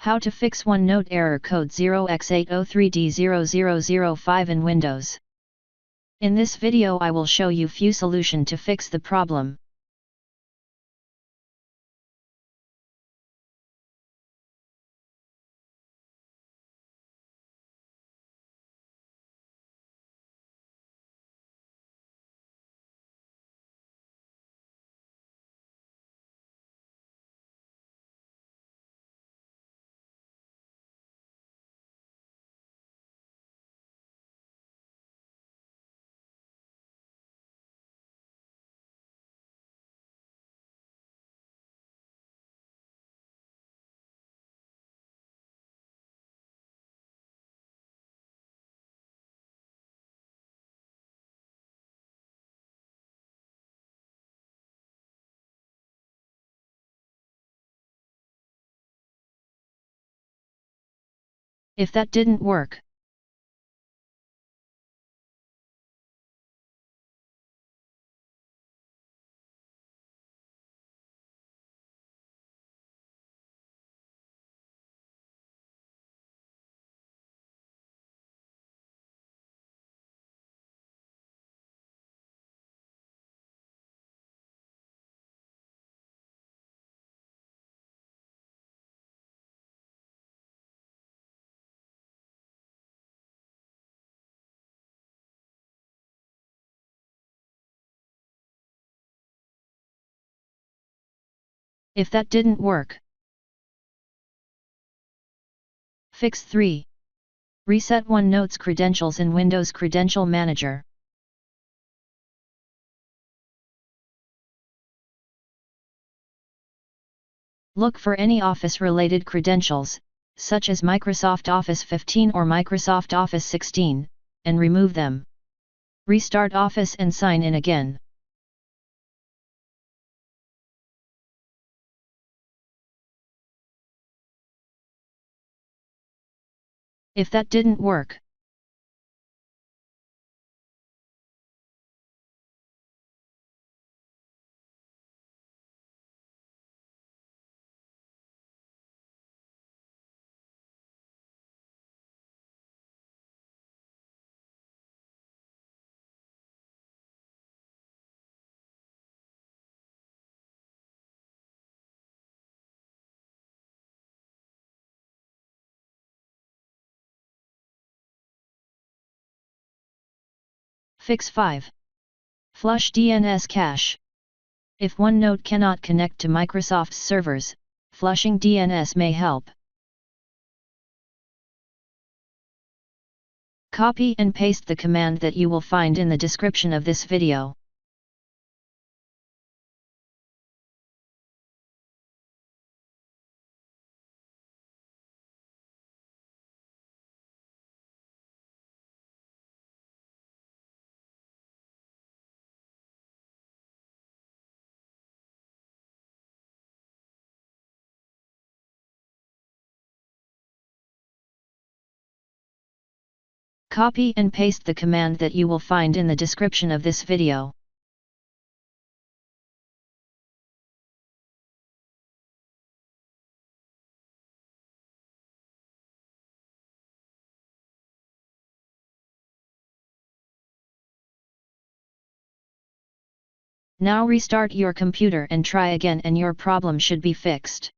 How to fix OneNote error code 0x803d0005 in Windows. In this video I will show you few solution to fix the problem. If that didn't work, Fix 3. Reset OneNote's credentials in Windows Credential Manager. Look for any Office-related credentials, such as Microsoft Office 15 or Microsoft Office 16, and remove them. Restart Office and sign in again. If that didn't work, Fix 5. FlushDNS cache. If OneNote cannot connect to Microsoft's servers, flushing DNS may help. Copy and paste the command that you will find in the description of this video. Copy and paste the command that you will find in the description of this video. Now restart your computer and try again and your problem should be fixed.